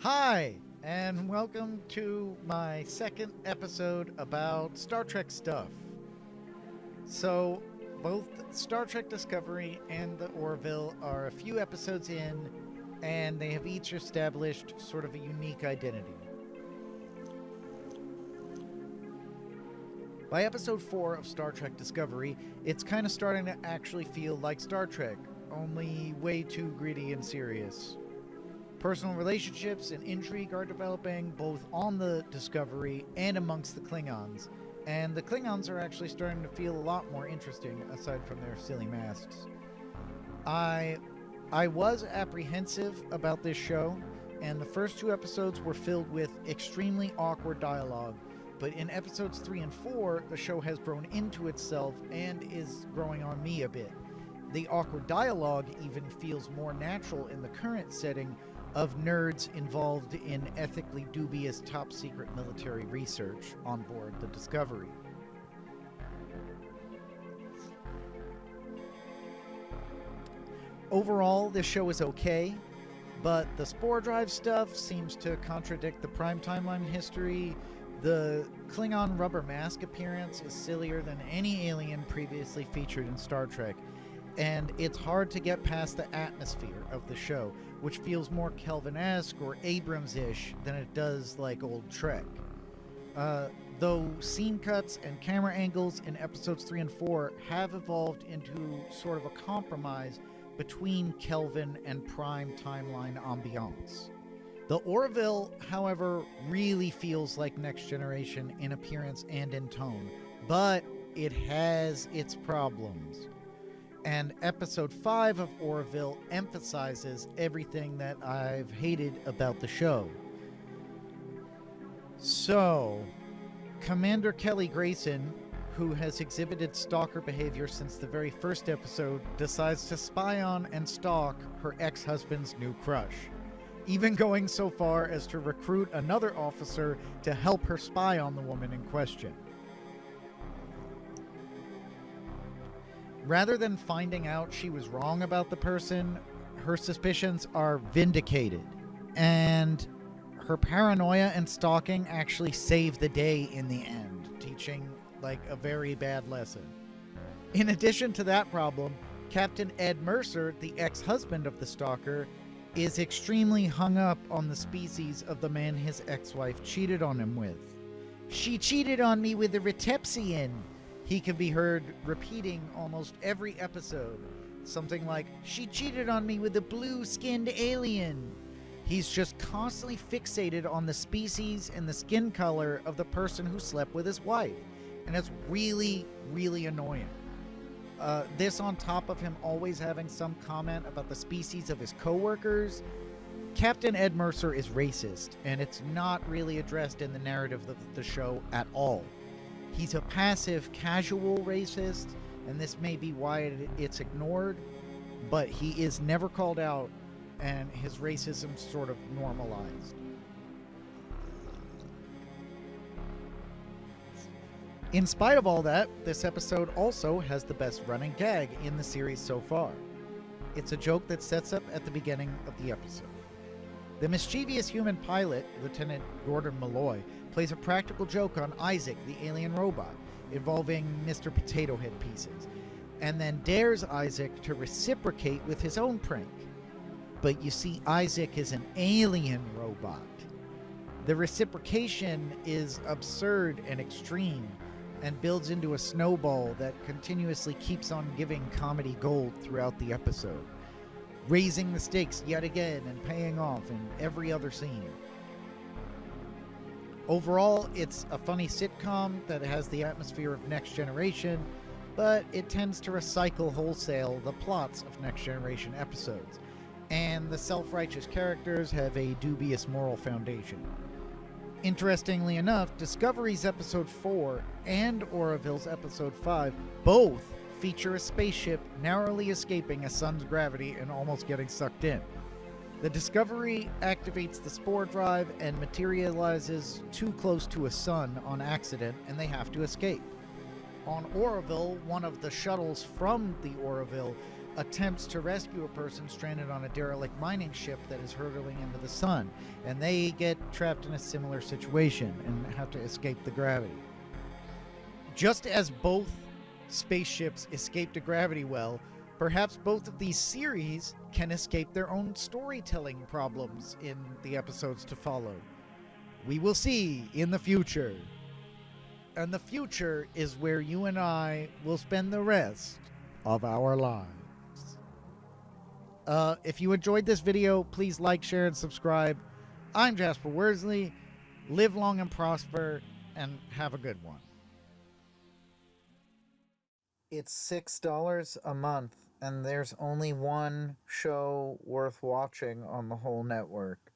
Hi, and welcome to my second episode about Star Trek stuff. So, both Star Trek Discovery and the Orville are a few episodes in, and they have each established sort of a unique identity. By episode 4 of Star Trek Discovery, it's kind of starting to actually feel like Star Trek, only way too gritty and serious. Personal relationships and intrigue are developing both on the Discovery and amongst the Klingons, and the Klingons are actually starting to feel a lot more interesting aside from their silly masks. I was apprehensive about this show, and the first two episodes were filled with extremely awkward dialogue, but in episodes 3 and 4, the show has grown into itself and is growing on me a bit. The awkward dialogue even feels more natural in the current setting of nerds involved in ethically dubious top-secret military research on board the Discovery. Overall, this show is okay, but the spore drive stuff seems to contradict the prime timeline history. The Klingon rubber mask appearance is sillier than any alien previously featured in Star Trek, and it's hard to get past the atmosphere of the show, which feels more Kelvin-esque or Abrams-ish than it does like old Trek. Though scene cuts and camera angles in episodes 3 and 4 have evolved into sort of a compromise between Kelvin and prime timeline ambiance. The Orville, however, really feels like Next Generation in appearance and in tone, but it has its problems. And episode 5 of Orville emphasizes everything that I've hated about the show. So, Commander Kelly Grayson, who has exhibited stalker behavior since the very first episode, decides to spy on and stalk her ex-husband's new crush, even going so far as to recruit another officer to help her spy on the woman in question. Rather than finding out she was wrong about the person, her suspicions are vindicated, and her paranoia and stalking actually save the day in the end, teaching like a very bad lesson. In addition to that problem, Captain Ed Mercer, the ex-husband of the stalker, is extremely hung up on the species of the man his ex-wife cheated on him with. "She cheated on me with a Retepsian," he can be heard repeating almost every episode. Something like, "She cheated on me with a blue-skinned alien." He's just constantly fixated on the species and the skin color of the person who slept with his wife. And it's really, really annoying. This on top of him always having some comment about the species of his coworkers. Captain Ed Mercer is racist, and it's not really addressed in the narrative of the show at all. He's a passive, casual racist, and this may be why it's ignored, but he is never called out, and his racism sort of normalized. In spite of all that, this episode also has the best running gag in the series so far. It's a joke that sets up at the beginning of the episode. The mischievous human pilot, Lieutenant Gordon Malloy, plays a practical joke on Isaac, the alien robot, involving Mr. Potato Head pieces, and then dares Isaac to reciprocate with his own prank. But you see, Isaac is an alien robot. The reciprocation is absurd and extreme, and builds into a snowball that continuously keeps on giving comedy gold throughout the episode, raising the stakes yet again and paying off in every other scene. Overall, it's a funny sitcom that has the atmosphere of Next Generation, but it tends to recycle wholesale the plots of Next Generation episodes, and the self-righteous characters have a dubious moral foundation. Interestingly enough, Discovery's episode 4 and Orville's episode 5 both feature a spaceship narrowly escaping a sun's gravity and almost getting sucked in. The Discovery activates the spore drive and materializes too close to a sun on accident, and they have to escape. On Orville, one of the shuttles from the Orville attempts to rescue a person stranded on a derelict mining ship that is hurtling into the sun, and they get trapped in a similar situation and have to escape the gravity. Just as both spaceships escape the gravity well, perhaps both of these series can escape their own storytelling problems in the episodes to follow. We will see in the future. And the future is where you and I will spend the rest of our lives. If you enjoyed this video, please like, share, and subscribe. I'm Jasper Worsley. Live long and prosper, and have a good one. It's $6 a month, and there's only one show worth watching on the whole network.